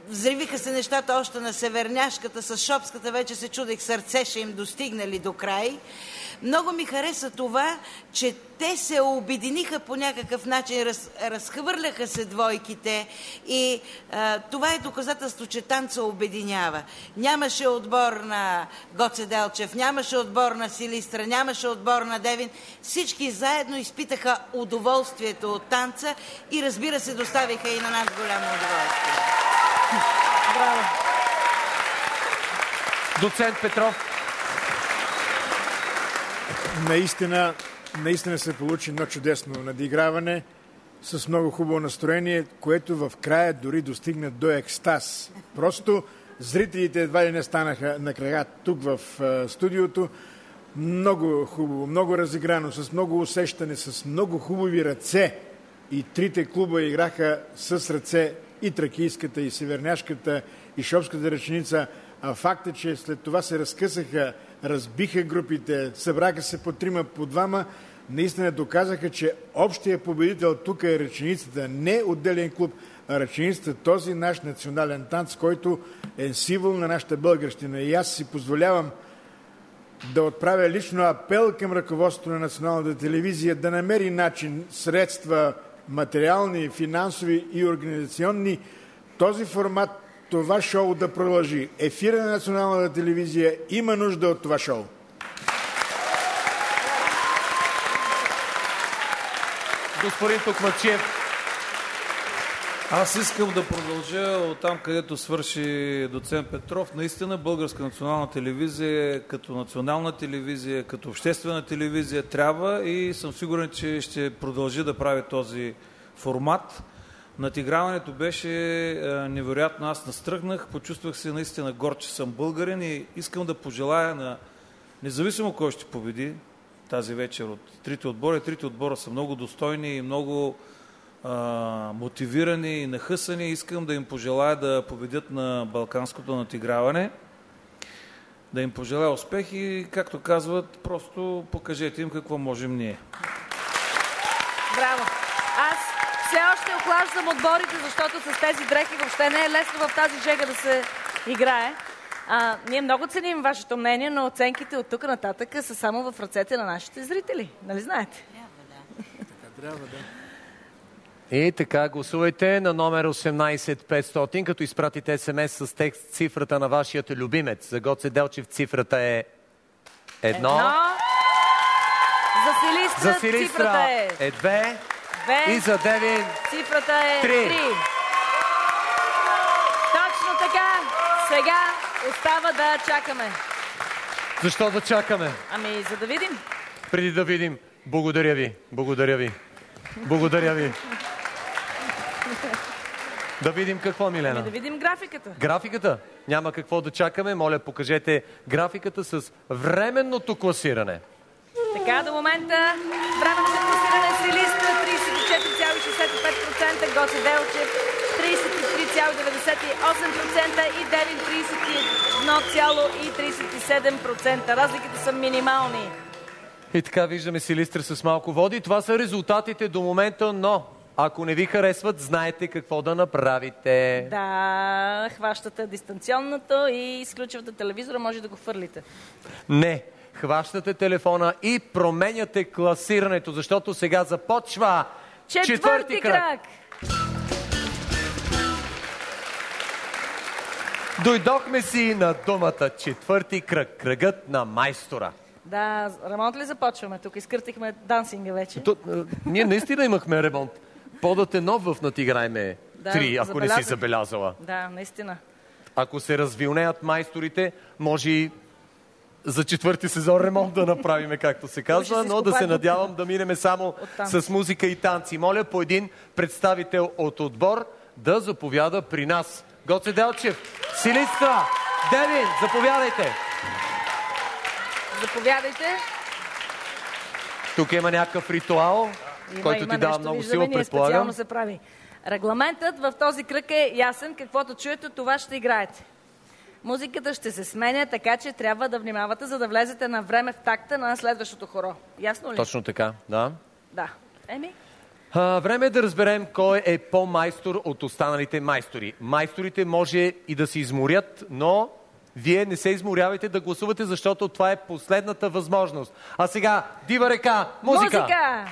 Взривиха се нещата още на северняшката, с шопската вече се чудех сърце ще им достигнали до край. Много ми хареса това, че те се обединиха по някакъв начин, разхвърляха се двойките и това е доказателство, че танца обединява. Нямаше отбор на Гоце Делчев, нямаше отбор на Силистра, нямаше отбор на Девин. Всички заедно изпитаха удоволствието от танца и разбира се, доставиха и на нас голямо удоволствие. Браво! Доцент Петров. Наистина се получи едно чудесно надиграване с много хубаво настроение, което в края дори достигна до екстаз. Просто зрителите едва ли не станаха на края тук в студиото. Много хубаво, много разиграно, с много усещане, с много хубави ръце. И трите клуба играха с ръце, и тракийската, и северняшката, и шопската ръченица. А факта, че след това се разкъсаха, разбиха групите, събраха се по трима, по двама, наистина доказаха, че общия победител тук е ръченицата, не отделен клуб, а ръченицата, този наш национален танц, който е символ на нашата българщина. И аз си позволявам да отправя лично апел към ръководството на Националната телевизия да намери начин, средства, материални, финансови и организационни, този формат, това шоу да продължи. Ефира на Националната телевизия има нужда от това шоу. Господин Токмачев. Аз искам да продължа от там, където свърши доцент Петров. Наистина Българска национална телевизия като национална телевизия, като обществена телевизия трябва и съм сигурен, че ще продължи да прави този формат. Надиграването беше невероятно. Аз настръгнах, почувствах се наистина горд, че съм българин и искам да пожелая на независимо кой ще победи тази вечер от трите отбора. Трите отбора са много достойни и много мотивирани и нахъсани. Искам да им пожелая да победят на балканското надиграване, да им пожелая успех и, както казват, просто покажете им какво можем ние. Браво! Аз все още охлаждам отборите, защото с тези дрехи въобще не е лесно в тази жега да се играе. Ние много ценим вашето мнение, но оценките от тук нататък са само в ръцете на нашите зрители. Нали знаете? Трябва да. И така, гласувайте на номер 18500, като изпратите СМС с текст цифрата на вашият любимец. За Гоце Делчев цифрата е 1. За Силистра цифрата е 2. И за Девин цифрата е 3. Точно така. Сега остава да чакаме. Защо да чакаме? Ами, за да видим. Преди да видим. Благодаря ви. Благодаря ви. Благодаря ви. Да видим какво, Милена? Ами да видим графиката. Графиката? Няма какво да чакаме. Моля, покажете графиката с временното класиране. Така, до момента временното класиране с Силистра 34,65%, Гоце Делчев 33,98% и Девин 31,37%. Разликите са минимални. И така виждаме Силистра с малко води. Това са резултатите до момента, но ако не ви харесват, знаете какво да направите. Да, хващате дистанционното и изключвате телевизора, може да го хвърлите. Не, хващате телефона и променяте класирането, защото сега започва четвърти кръг. Дойдохме си на думата четвърти кръг. Кръгът на майстора. Да, ремонт ли започваме? Тук изкъртихме дансинга вече. Ние наистина имахме ремонт. Подът е нов в Надиграйме 3, ако забелязах. не си забелязала. Да, наистина. Ако се развилнеят майсторите, може и за четвърти сезон ремонт да направиме, както се казва, но да се надявам да минеме само с музика и танци. Моля по един представител от отбор да заповяда при нас. Гоце Делчев, Силистра, Девин, заповядайте. Заповядайте. Тук има някакъв ритуал, който ти дава много сила, предполагам. Специално се прави. Регламентът в този кръг е ясен. Каквото чуете, това ще играете. Музиката ще се сменя, така че трябва да внимавате, за да влезете на време в такта на следващото хоро. Ясно ли? Точно така, да. Да. Еми? Време е да разберем кой е по-майстор от останалите майстори. Майсторите може и да се изморят, но вие не се изморявайте да гласувате, защото това е последната възможност. А сега, Дива река, музика! Музика!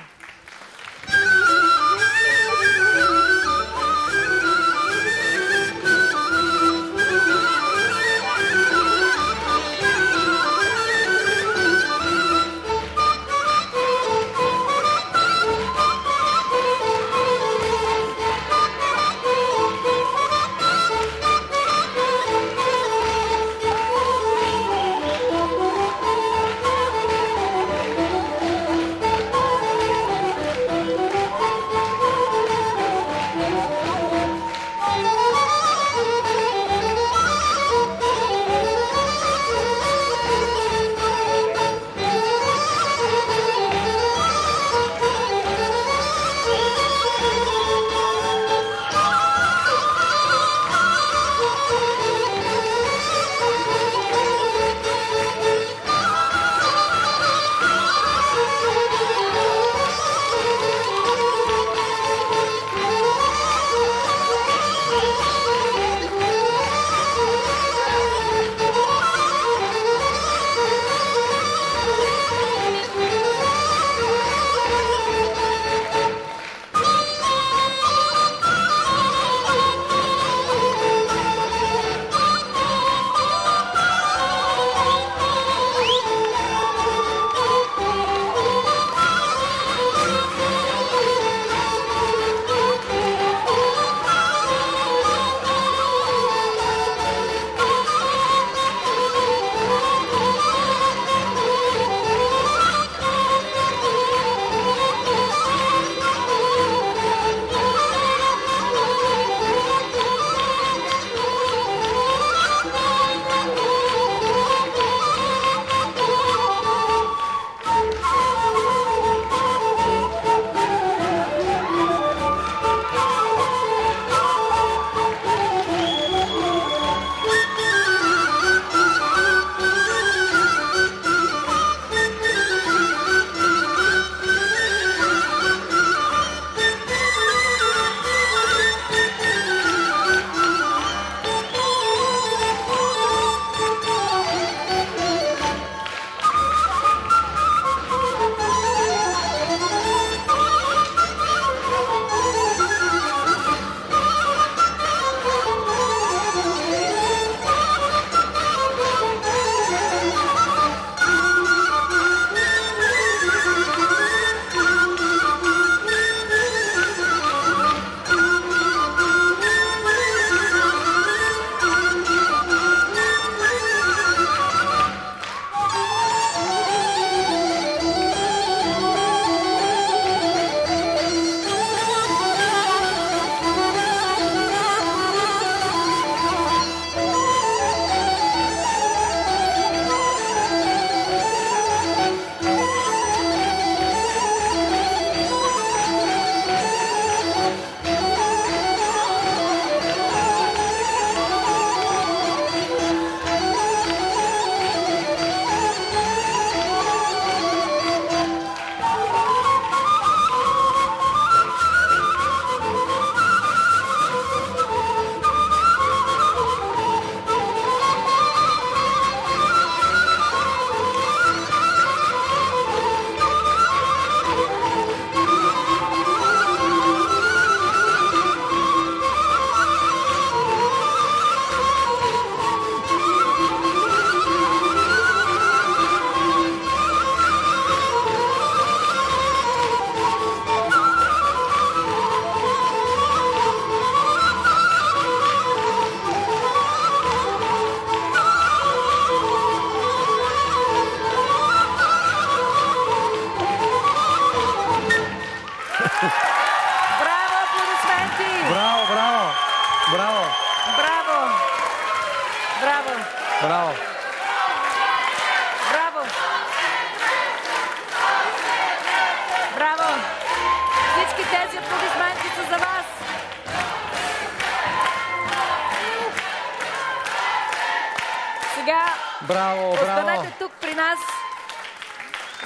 Браво, останете тук при нас,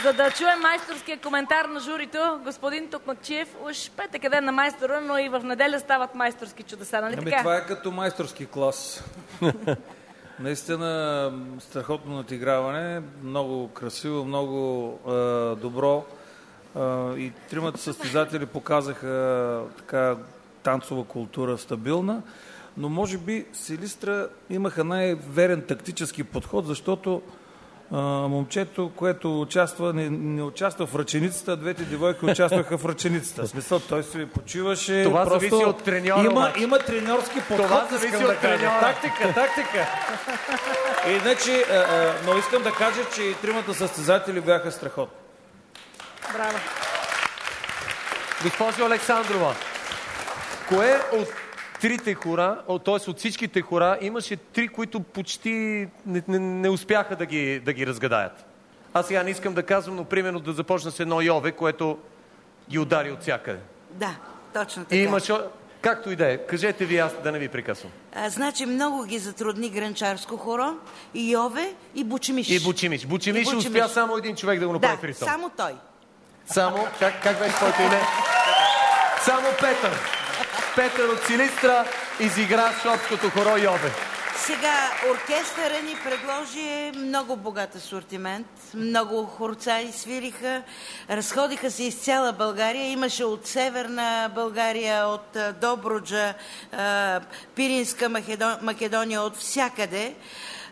за да чуем майсторския коментар на журито. Господин Токмакчиев, уж петък е ден на майстора, но и в неделя стават майсторски чудеса, нали така? Това е като майсторски клас. Наистина страхотно надиграване, много красиво, много добро. И тримата състезатели показаха така танцова култура стабилна, но може би Силистра имаха най-верен тактически подход, защото момчето, което участва, не участва в ръченицата, а двете девойки участваха в ръченицата. В смисъл, той се почиваше. Това зависи от треньора. Има треньорски подход. Това зависи от треньора. Тактика. Иначе, но искам да кажа, че и тримата състезатели бяха страхотни. Браво. Госпожо Александрова, кое от трите хора, т.е. от всичките хора, имаше три, които почти не успяха да ги разгадаят. Аз сега не искам да казвам, но примерно да започна с едно Йове, което ги удари от всякъде. Да, точно така. И имаше... Както и да е, кажете ви, аз да не ви прекъсвам. Значи много ги затрудни гранчарско хоро, и Йове, и Бучемиш. И Бучемиш. Бучемиш успя само един човек да го направи в рисовка. Само той. Само, как беше твоето име? Само Петър. Петър от Силистра изигра шопското хоро Йове. Сега оркестъра ни предложи много богат асортимент. Много хорцаи свириха. Разходиха се из цяла България. Имаше от Северна България, от Добруджа, Пиринска Македония, от всякъде.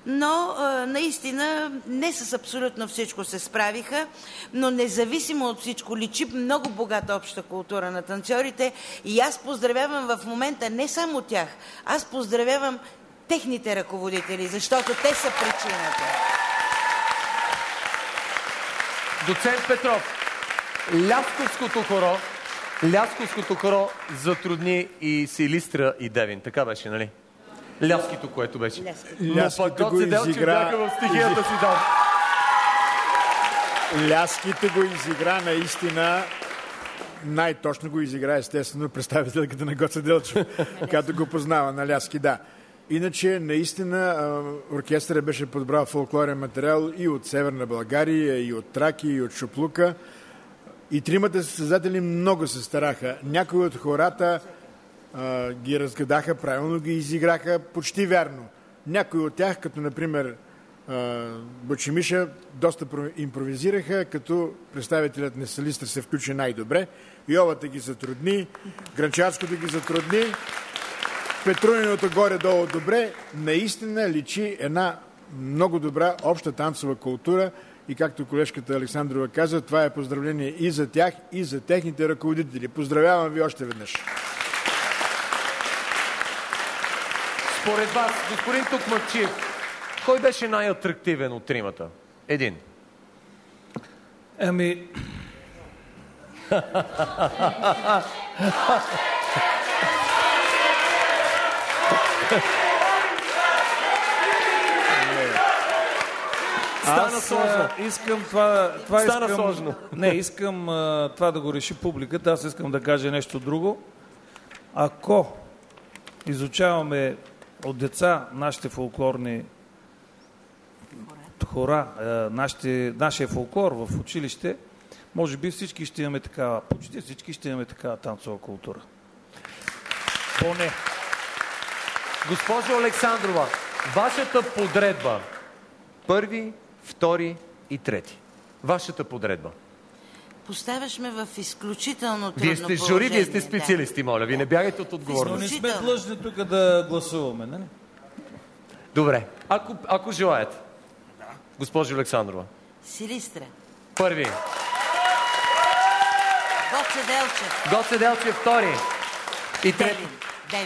Но наистина не с абсолютно всичко се справиха, но независимо от всичко личи много богата обща култура на танцорите и аз поздравявам в момента не само тях, аз поздравявам техните ръководители, защото те са причината. Доцент Петров, Лясковското хоро затрудни и Силистра и Девин. Така беше, нали? Ляскито, което беше. Но пък Гоце Делчев бяха в стихията си дал. Ляските го изигра наистина. Най-точно го изигра, естествено, представителката на Гоце Делчев, като го познава на Ляски, да. Иначе, наистина, оркестърът беше подбрал фолклорен материал и от Северна България, и от Траки, и от Шуплука. И тримата състезатели много се стараха. Някои от хората ги разгадаха правилно, ги изиграха почти вярно. Някои от тях, като например Бучемиша, доста импровизираха, като представителят на Силистра се включи най-добре. Йовата ги затрудни, Гранчарското ги затрудни, Петруниното горе-долу добре. Наистина личи една много добра обща танцова култура и както колежката Александрова каза, това е поздравление и за тях, и за техните ръководители. Поздравявам ви още веднъж. Според вас, господин Токмакчиев, кой беше най-атрактивен от тримата? Един. Стана сложно. Искам това Стана сложно. Не, искам това да го реши публиката. Аз искам да кажа нещо друго. Ако изучаваме от деца нашите фолклорни хора, нашия фолклор в училище, може би всички ще имаме такава, почти всички ще имаме такава танцова култура. Поне. Госпожо Александрова, вашата подредба, първи, втори и трети. Вашата подредба. Поставяш ме в изключително трудно Вие сте жури, вие сте специалисти, моля. Вие не бягайте от отговорност. Но не сме длъжни тук да гласуваме, нали? Добре. Ако желаете. Госпожо Александрова. Силистра. Първи. Гоце Делчев. Гоце Делчев втори. И трети.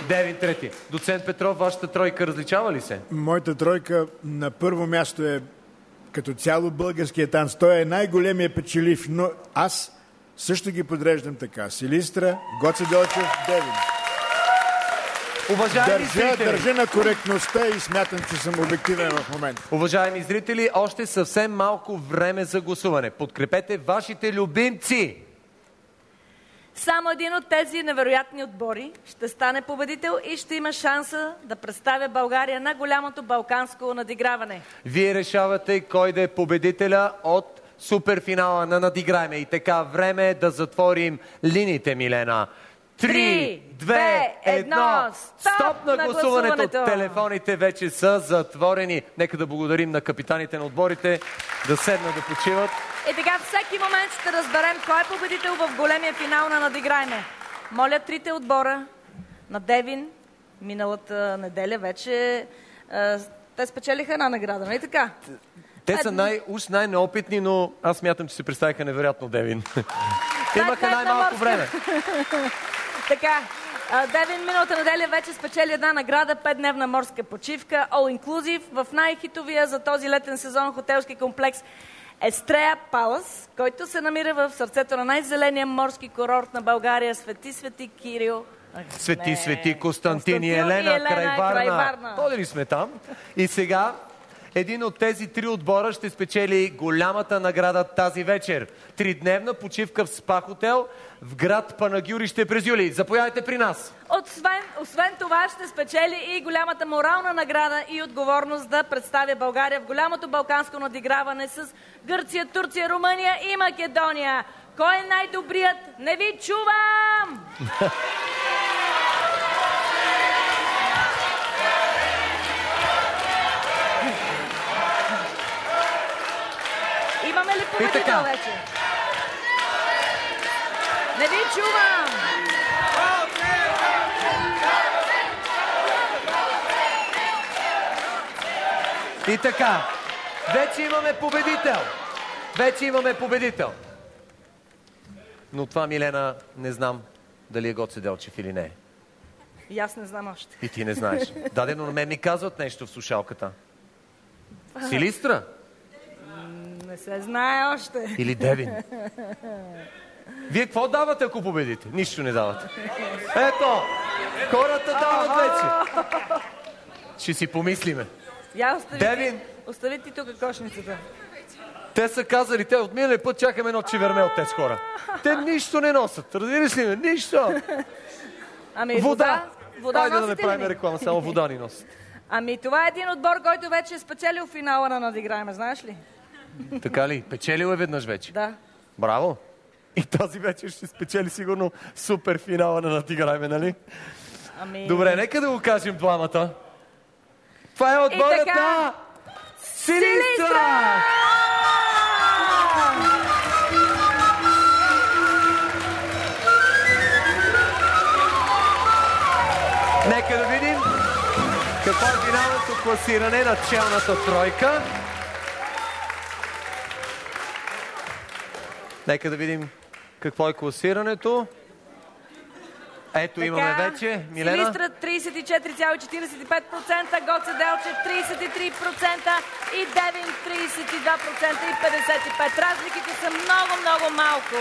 Девин трети. Доцент Петров, вашата тройка различава ли се? Моята тройка на първо място е като цяло българския танц. Той е най-големия печелив, но аз също ги подреждам така. Силистра, Гоце Делчев, Девин. Държа на коректността и смятам, че съм обективен в момента. Уважаеми зрители, още съвсем малко време за гласуване. Подкрепете вашите любимци! Само един от тези невероятни отбори ще стане победител и ще има шанса да представя България на голямото балканско надиграване. Вие решавате кой да е победителя от суперфинала на Надиграйме. И така, време е да затворим линиите, Милена. 3, 2, 1, стоп на гласуването! Телефоните вече са затворени. Нека да благодарим на капитаните на отборите, да седнат да почиват. И така, всеки момент ще разберем кой е победител в големия финал на Надиграйме. Моля трите отбора на Девин, миналата неделя вече те спечелиха една награда, нали така? Те са най-неопитни, но аз смятам, че се представиха невероятно Девин. Имаха най-малко време. Така, Девин миналата неделя вече спечели една награда, 5-дневна морска почивка, all inclusive, в най-хитовия за този летен сезон хотелски комплекс Естрея Палас, който се намира в сърцето на най-зеления морски курорт на България, Свети Кирил. Свети Константин и Елена, край Варна. Ходили сме там. И сега един от тези три отбора ще спечели голямата награда тази вечер. 3-дневна почивка в спа хотел в град Панагюрище през юли. Заповядайте при нас. Освен това ще спечели и голямата морална награда и отговорност да представя България в голямото балканско надиграване с Гърция, Турция, Румъния и Македония. Кой е най-добрият? Не ви чувам! Имаме ли победител вече? Не ви чувам! И така, вече имаме победител. Но това, Милена, не знам дали е Гоце Делчев или не. И аз не знам още. И ти не знаеш. Дадено на мен ми казват нещо в слушалката. Силистра? Не се знае още. Или Девин? Вие какво давате, ако победите? Нищо не давате. Ето! Хората дават вече. Ще си помислиме. Девин? Остави ти тук кошницата. Те са казали, те от миналия път чакаме едно чеверме от тези хора. Те нищо не носят. Разбираш ли ме? Нищо. Ами вода Айде да не правим реклама, само вода ни носят. Ами това е един отбор, който вече е спечелил финала на Надиграйме, знаеш ли? Така ли? Печелил е веднъж вече? Да. Браво! И тази вечер ще спечели сигурно супер финала на Надиграйме, нали? Добре, нека да го кажем двамата. Това е отборът на Силистра! Нека да видим какво е финалното класиране на челната тройка. Нека да видим какво е класирането. Ето имаме вече. Милена? Силистра 34,45%, Гоце Делчев 33% и Девин 32% и 55%. Разликите са много малко.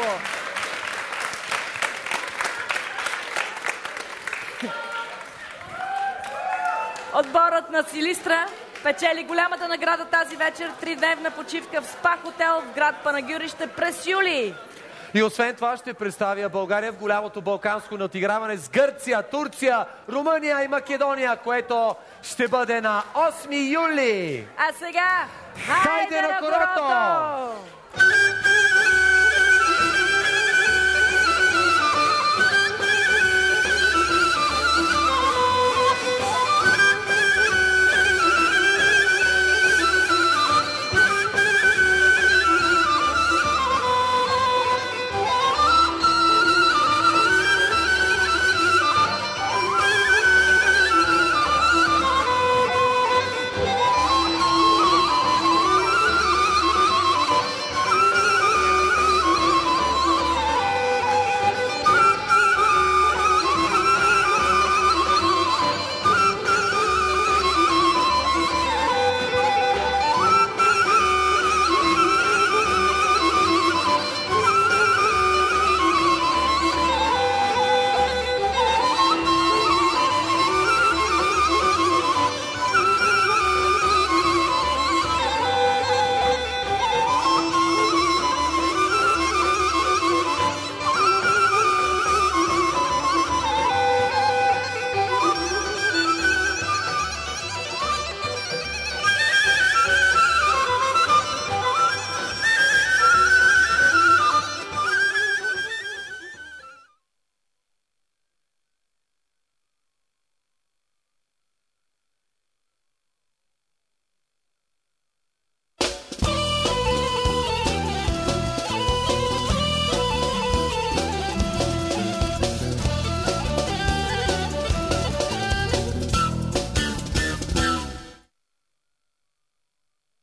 Отборът на Силистра печели голямата награда тази вечер, 3-дневна почивка в спа хотел в град Панагюрище през юли. И освен това ще представя България в голямото балканско надиграване с Гърция, Турция, Румъния и Македония, което ще бъде на 8 юли. А сега, хайде на корото!